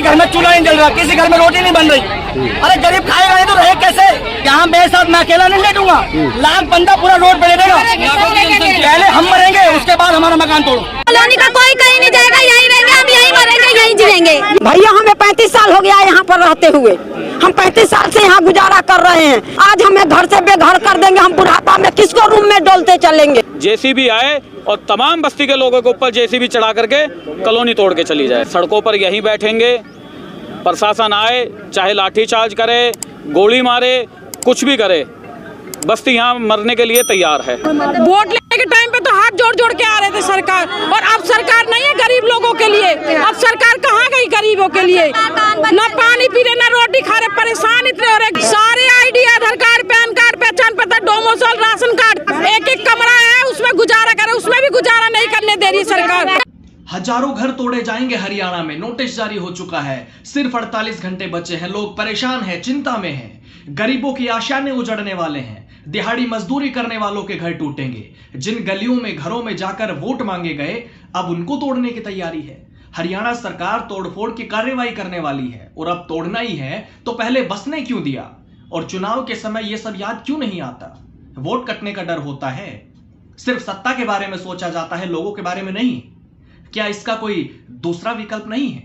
किसी घर में चूल्हा नहीं जल रहा, किसी घर में रोटी नहीं बन रही। अरे गरीब खाएगा नहीं तो रहे कैसे? यहाँ मेरे साथ मैं अकेला नहीं लेटूंगा, लाख बंदा पूरा रोड पे लेटेगा। पहले हम मरेंगे, उसके बाद हमारा मकान तोड़ो। कॉलोनी का कोई कहीं नहीं जाएगा, यहीं रहेंगे, हम यहीं मरेंगे, यहीं जिएंगे। भैया हमें 35 साल हो गया यहाँ पर रहते हुए, हम 35 साल से यहाँ गुजारा कर रहे हैं। आज हमें घर से बेघर कर देंगे, हम बुढ़ापा में किसको रूम में डोलते चलेंगे? जेसीबी आए और तमाम बस्ती के लोगों के ऊपर जेसीबी चढ़ा करके कॉलोनी तोड़ के चली जाए। सड़कों पर यहीं बैठेंगे, प्रशासन आए चाहे लाठीचार्ज करे, गोली मारे, कुछ भी करे, बस्ती यहाँ मरने के लिए तैयार है। वोट लेने के टाइम पे तो हाथ जोड़ जोड़ के आ रहे थे सरकार, और अब सरकार नहीं है गरीब लोगों के लिए। अब सरकार कहाँ गई गरीबों के लिए? न पानी पी रहे, न रोटी खा रहे, परेशान इतने हो रहे। सारे आईडी, आधार कार्ड, पैन कार्ड, पहचान पत्र, डोमिसाइल, राशन कार्ड, एक एक कमरा है उसमें गुजारा करे, उसमें भी गुजारा नहीं करने दे रही सरकार। हजारों घर तोड़े जाएंगे हरियाणा में, नोटिस जारी हो चुका है। सिर्फ 48 घंटे बचे हैं, लोग परेशान हैं, चिंता में हैं। गरीबों की आशाएं उजड़ने वाले हैं, दिहाड़ी मजदूरी करने वालों के घर टूटेंगे। जिन गलियों में घरों में जाकर वोट मांगे गए, अब उनको तोड़ने की तैयारी है। हरियाणा सरकार तोड़फोड़ की कार्रवाई करने वाली है, और अब तोड़ना ही है तो पहले बसने क्यों दिया? और चुनाव के समय यह सब याद क्यों नहीं आता? वोट कटने का डर होता है, सिर्फ सत्ता के बारे में सोचा जाता है, लोगों के बारे में नहीं। क्या इसका कोई दूसरा विकल्प नहीं है?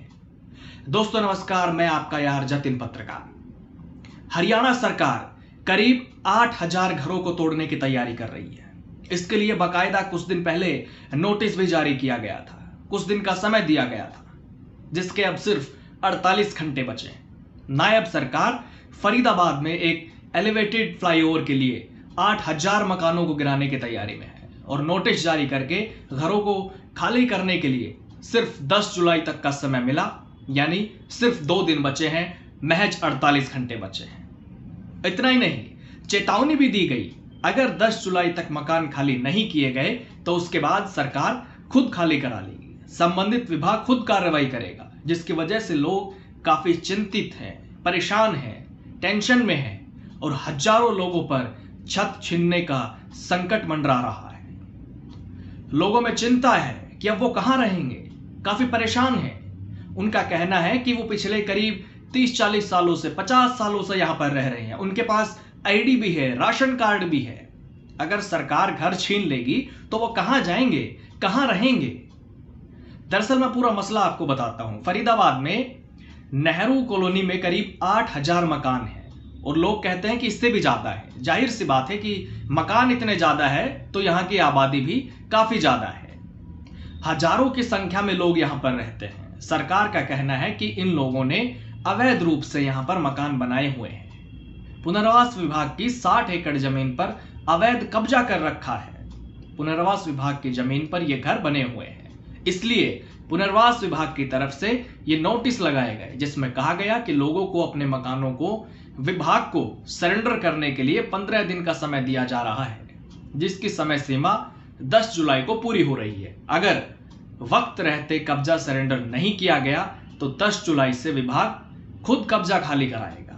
दोस्तों नमस्कार, मैं आपका यार जतिन पत्रकार। हरियाणा सरकार करीब 8000 घरों को तोड़ने की तैयारी कर रही है। इसके लिए बाकायदा कुछ दिन पहले नोटिस भी जारी किया गया था, कुछ दिन का समय दिया गया था, जिसके अब सिर्फ 48 घंटे बचे। नायब सरकार फरीदाबाद में एक एलिवेटेड फ्लाईओवर के लिए 8000 मकानों को गिराने की तैयारी में है, और नोटिस जारी करके घरों को खाली करने के लिए सिर्फ 10 जुलाई तक का समय मिला, यानी सिर्फ 2 दिन बचे हैं, महज 48 घंटे बचे हैं। इतना ही नहीं, चेतावनी भी दी गई, अगर 10 जुलाई तक मकान खाली नहीं किए गए तो उसके बाद सरकार खुद खाली करा लेगी, संबंधित विभाग खुद कार्रवाई करेगा, जिसकी वजह से लोग काफी चिंतित हैं, परेशान हैं, टेंशन में हैं, और हजारों लोगों पर छत छीनने का संकट मंडरा रहा है। लोगों में चिंता है कि अब वो कहां रहेंगे, काफी परेशान हैं। उनका कहना है कि वो पिछले करीब 30-40 सालों से, 50 सालों से यहां पर रह रहे हैं, उनके पास आईडी भी है, राशन कार्ड भी है। अगर सरकार घर छीन लेगी तो वो कहां जाएंगे, कहां रहेंगे? दरअसल मैं पूरा मसला आपको बताता हूं। फरीदाबाद में नेहरू कॉलोनी में करीब 8000 मकान हैं, और लोग कहते हैं कि इससे भी ज्यादा है। जाहिर सी बात है कि मकान इतने ज्यादा है तो यहाँ की आबादी भी काफी ज्यादा है, हजारों की संख्या में लोग यहाँ पर रहते हैं। सरकार का कहना है कि इन लोगों ने अवैध रूप से यहाँ पर मकान बनाए हुए हैं। पुनर्वास विभाग की 60 एकड़ जमीन पर अवैध कब्जा कर रखा है। पुनर्वास विभाग की जमीन पर ये घर बने हुए हैं, इसलिए पुनर्वास विभाग की तरफ से ये नोटिस लगाए गए, जिसमें कहा गया कि लोगों को अपने मकानों को विभाग को सरेंडर करने के लिए 15 दिन का समय दिया जा रहा है, जिसकी समय सीमा 10 जुलाई को पूरी हो रही है। अगर वक्त रहते कब्जा सरेंडर नहीं किया गया तो 10 जुलाई से विभाग खुद कब्जा खाली कराएगा,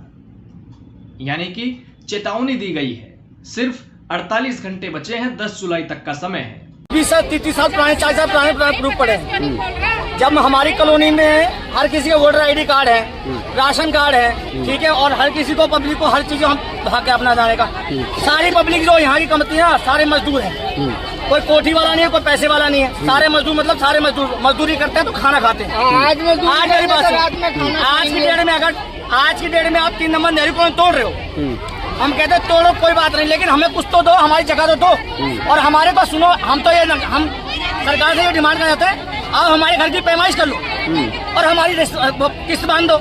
यानी कि चेतावनी दी गई है। सिर्फ 48 घंटे बचे हैं, 10 जुलाई तक का समय है। 20 साल 30 साल पुराने, 40 साल पुराने प्रूफ पड़े हैं। जब हमारी कॉलोनी में हर किसी का वोटर आईडी कार्ड है, राशन कार्ड है, ठीक है, और हर किसी को, पब्लिक को हर चीज हम भाग के अपना जाने का। सारी पब्लिक जो यहाँ की कमती है, सारे मजदूर हैं, कोई कोठी वाला नहीं है, कोई पैसे वाला नहीं है, सारे मजदूर, मतलब सारे मजदूर मजदूरी करते हैं तो खाना खाते हैं। आज मेरी बात, आज की डेट में आप 3 नंबर नेहरू कॉलोनी तोड़ रहे हो। हम कहते हैं तोड़ो, कोई बात नहीं, लेकिन हमें कुछ तो दो, हमारी जगह तो दो, और हमारे पास सुनो। हम तो हम सरकार से ये डिमांड कर जाते हैं, आप हमारे घर की पैमाइश कर लो और हमारी किस्त बांध दो,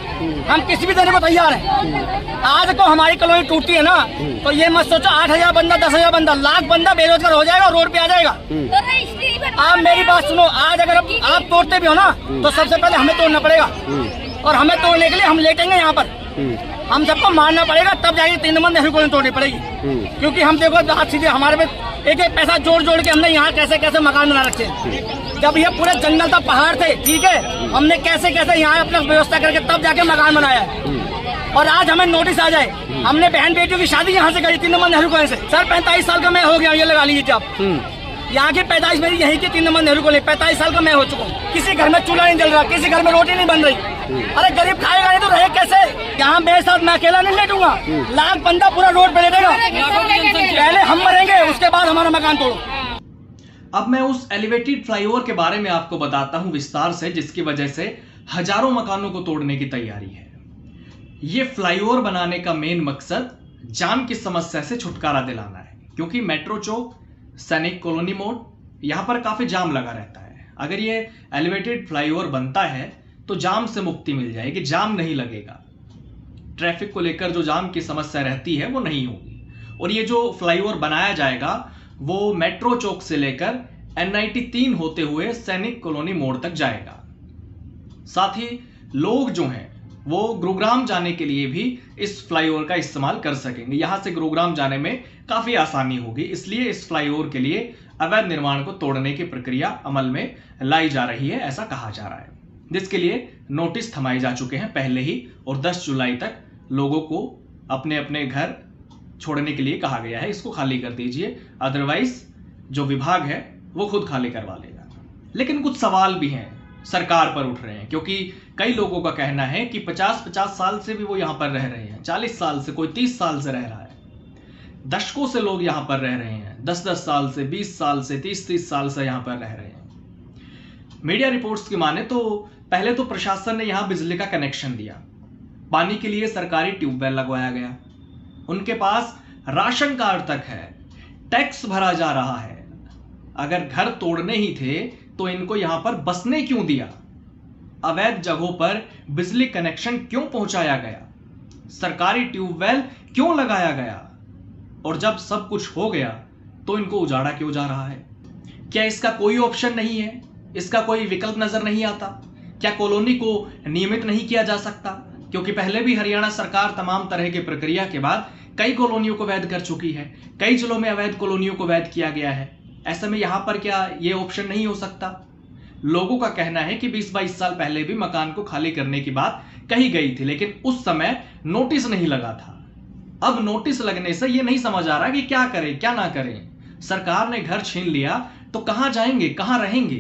हम किस्त भी देने को तैयार हैं। आज को हमारी कॉलोनी टूटती है ना, तो ये मत सोचो 8000 बंदा, 10,000 बंदा, लाख बंदा बेरोजगार हो जाएगा, रोड पे आ जाएगा। आप मेरी बात सुनो, आज अगर आप तोड़ते भी हो ना, तो सबसे पहले हमें तोड़ना पड़ेगा, और हमें तोड़ने के लिए हम लेटेंगे यहाँ पर, हम सबको मारना पड़ेगा, तब जाके 3 नंबर नेहरू कॉलोनी तोड़नी पड़ेगी। क्योंकि हम देखो बात सीधे, हमारे में एक एक पैसा जोड़ जोड़ के हमने यहाँ कैसे कैसे मकान बना रखे हैं। जब ये पूरे जंगल था, पहाड़ थे, ठीक है, हमने कैसे कैसे यहाँ अपना व्यवस्था करके तब जाके मकान बनाया है। और आज हमें नोटिस आ जाए, हमने बहन बेटियों की शादी यहाँ से करी 3 नंबर नेहरू कॉलोनी से। सर 45 साल का मैं हो गया, ये लगा लीजिए आप, यहाँ की पैदाइश मेरी यहीं की 3 नंबर नेहरू कॉलोनी, 45 साल का मैं हो चुका हूँ। किसी घर में चूल्हा नहीं जल रहा, किसी घर में रोटी नहीं बन रही। अरे गरीब खाएगा नहीं तो रहे कैसे? यहाँ मेरे साथ मैं अकेला नहीं लेटूंगा, लाख बंदा पूरा रोड पे लेटेगा। पहले हम मरेंगे, उसके बाद हमारा मकान तोड़ो। अब मैं उस एलिवेटेड फ्लाईओवर के बारे में आपको बताता हूं विस्तार से, जिसकी वजह से हजारों मकानों को तोड़ने की तैयारी है। ये फ्लाईओवर बनाने का मेन मकसद जाम की समस्या से छुटकारा दिलाना है, क्योंकि मेट्रो चौक, सैनिक कॉलोनी मोड़, यहां पर काफी जाम लगा रहता है। अगर ये एलिवेटेड फ्लाईओवर बनता है तो जाम से मुक्ति मिल जाएगी, जाम नहीं लगेगा। ट्रैफिक को लेकर जो जाम की समस्या रहती है वो नहीं होगी। और ये जो फ्लाईओवर बनाया जाएगा वो मेट्रो चौक से लेकर NIT 3 होते हुए सैनिक कॉलोनी मोड़ तक जाएगा। साथ ही लोग जो हैं वो गुरुग्राम जाने के लिए भी इस फ्लाईओवर का इस्तेमाल कर सकेंगे। यहां से गुरुग्राम जाने में काफी आसानी होगी, इसलिए इस फ्लाईओवर के लिए अवैध निर्माण को तोड़ने की प्रक्रिया अमल में लाई जा रही है, ऐसा कहा जा रहा है, जिसके लिए नोटिस थमाए जा चुके हैं पहले ही। और 10 जुलाई तक लोगों को अपने अपने घर छोड़ने के लिए कहा गया है। इसको खाली कर दीजिए, अदरवाइज जो विभाग है वो खुद खाली करवा लेगा। लेकिन कुछ सवाल भी हैं सरकार पर उठ रहे हैं, क्योंकि कई लोगों का कहना है कि 50-50 साल से भी वो यहां पर रह रहे हैं, 40 साल से, कोई 30 साल से रह रहा है। दशकों से लोग यहां पर रह रहे हैं, 10-10 साल से, 20 साल से, 30-30 साल से यहां पर रह रहे हैं। मीडिया रिपोर्ट्स की माने तो पहले तो प्रशासन ने यहां बिजली का कनेक्शन दिया, पानी के लिए सरकारी ट्यूबवेल लगवाया गया, उनके पास राशन कार्ड तक है, टैक्स भरा जा रहा है। अगर घर तोड़ने ही थे तो इनको यहां पर बसने क्यों दिया? अवैध जगहों पर बिजली कनेक्शन क्यों पहुंचाया गया? सरकारी ट्यूबवेल क्यों लगाया गया? और जब सब कुछ हो गया तो इनको उजाड़ा क्यों जा रहा है? क्या इसका कोई ऑप्शन नहीं है? इसका कोई विकल्प नजर नहीं आता? क्या कॉलोनी को नियमित नहीं किया जा सकता? क्योंकि पहले भी हरियाणा सरकार तमाम तरह की प्रक्रिया के बाद कई कॉलोनियों को वैध कर चुकी है, कई जिलों में अवैध कॉलोनियों को वैध किया गया है। ऐसे में यहां पर क्या ये ऑप्शन नहीं हो सकता? लोगों का कहना है कि 20-22 साल पहले भी मकान को खाली करने की बात कही गई थी, लेकिन उस समय नोटिस नहीं लगा था। अब नोटिस लगने से ये नहीं समझ आ रहा कि क्या करें क्या ना करें। सरकार ने घर छीन लिया तो कहां जाएंगे, कहां रहेंगे?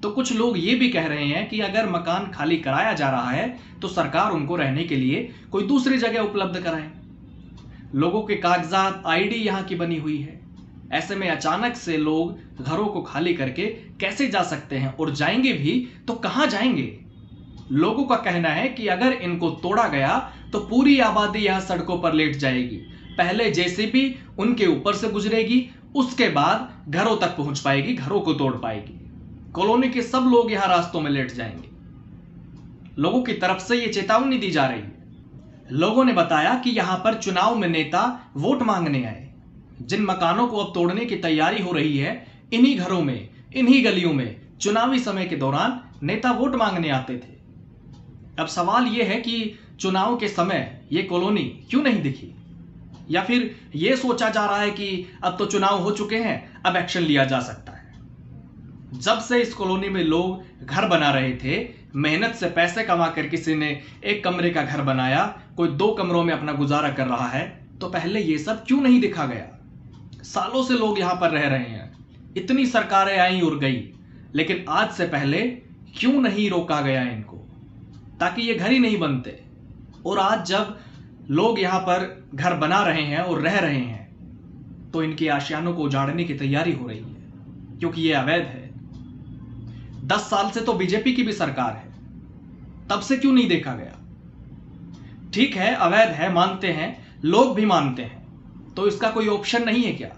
तो कुछ लोग ये भी कह रहे हैं कि अगर मकान खाली कराया जा रहा है तो सरकार उनको रहने के लिए कोई दूसरी जगह उपलब्ध कराए। लोगों के कागजात, ID यहां की बनी हुई है। ऐसे में अचानक से लोग घरों को खाली करके कैसे जा सकते हैं? और जाएंगे भी तो कहां जाएंगे? लोगों का कहना है कि अगर इनको तोड़ा गया तो पूरी आबादी यहां सड़कों पर लेट जाएगी। पहले JCB उनके ऊपर से गुजरेगी, उसके बाद घरों तक पहुंच पाएगी, घरों को तोड़ पाएगी। कॉलोनी के सब लोग यहां रास्तों में लेट जाएंगे। लोगों की तरफ से यह चेतावनी दी जा रही है। लोगों ने बताया कि यहां पर चुनाव में नेता वोट मांगने आए। जिन मकानों को अब तोड़ने की तैयारी हो रही है, इन्हीं घरों में, इन्हीं गलियों में चुनावी समय के दौरान नेता वोट मांगने आते थे। अब सवाल यह है कि चुनाव के समय यह कॉलोनी क्यों नहीं दिखी? या फिर यह सोचा जा रहा है कि अब तो चुनाव हो चुके हैं, अब एक्शन लिया जा सकता है। जब से इस कॉलोनी में लोग घर बना रहे थे, मेहनत से पैसे कमाकर किसी ने एक कमरे का घर बनाया, कोई 2 कमरों में अपना गुजारा कर रहा है, तो पहले ये सब क्यों नहीं दिखा गया? सालों से लोग यहां पर रह रहे हैं, इतनी सरकारें आई और गई, लेकिन आज से पहले क्यों नहीं रोका गया इनको, ताकि ये घर ही नहीं बनते? और आज जब लोग यहां पर घर बना रहे हैं और रह रहे हैं, तो इनके आशियानों को उजाड़ने की तैयारी हो रही है, क्योंकि ये अवैध है। 10 साल से तो बीजेपी की भी सरकार है, तब से क्यों नहीं देखा गया? ठीक है, अवैध है, मानते हैं, लोग भी मानते हैं, तो इसका कोई ऑप्शन नहीं है क्या?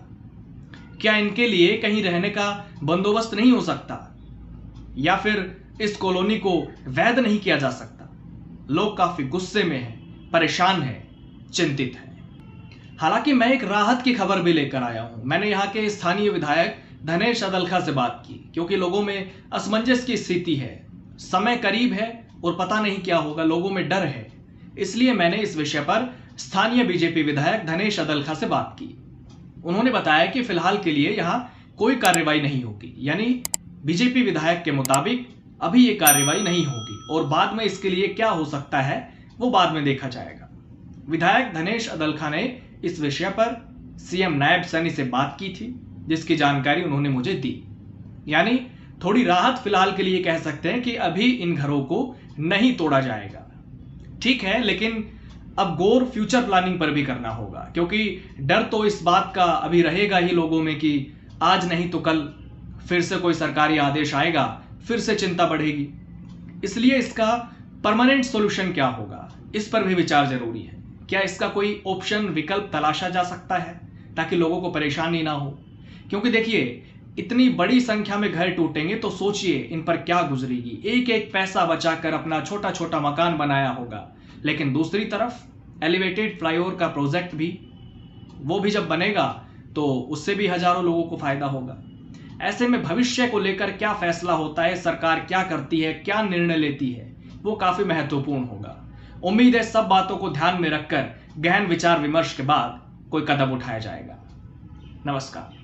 क्या इनके लिए कहीं रहने का बंदोबस्त नहीं हो सकता? या फिर इस कॉलोनी को वैध नहीं किया जा सकता? लोग काफी गुस्से में हैं, परेशान हैं, चिंतित हैं। हालांकि मैं एक राहत की खबर भी लेकर आया हूं। मैंने यहां के स्थानीय विधायक धनेश अदलखा से बात की, क्योंकि लोगों में असमंजस की स्थिति है, समय करीब है और पता नहीं क्या होगा, लोगों में डर है। इसलिए मैंने इस विषय पर स्थानीय बीजेपी विधायक धनेश अदलखा से बात की। उन्होंने बताया कि फिलहाल के लिए यहां कोई कार्रवाई नहीं होगी, यानी बीजेपी विधायक के मुताबिक अभी ये कार्रवाई नहीं होगी, और बाद में इसके लिए क्या हो सकता है वो बाद में देखा जाएगा। विधायक धनेश अदलखा ने इस विषय पर CM नायब सैनी से बात की थी। जिसकी जानकारी उन्होंने मुझे दी। यानी थोड़ी राहत फिलहाल के लिए कह सकते हैं कि अभी इन घरों को नहीं तोड़ा जाएगा। ठीक है, लेकिन अब गौर फ्यूचर प्लानिंग पर भी करना होगा, क्योंकि डर तो इस बात का अभी रहेगा ही लोगों में कि आज नहीं तो कल फिर से कोई सरकारी आदेश आएगा, फिर से चिंता बढ़ेगी। इसलिए इसका परमानेंट सॉल्यूशन क्या होगा, इस पर भी विचार जरूरी है। क्या इसका कोई ऑप्शन, विकल्प तलाशा जा सकता है ताकि लोगों को परेशानी ना हो? क्योंकि देखिए, इतनी बड़ी संख्या में घर टूटेंगे तो सोचिए इन पर क्या गुजरेगी। एक एक पैसा बचाकर अपना छोटा छोटा मकान बनाया होगा, लेकिन दूसरी तरफ एलिवेटेड फ्लाईओवर का प्रोजेक्ट भी, वो भी जब बनेगा तो उससे भी हजारों लोगों को फायदा होगा। ऐसे में भविष्य को लेकर क्या फैसला होता है, सरकार क्या करती है, क्या निर्णय लेती है, वो काफी महत्वपूर्ण होगा। उम्मीद है सब बातों को ध्यान में रखकर गहन विचार विमर्श के बाद कोई कदम उठाया जाएगा। नमस्कार।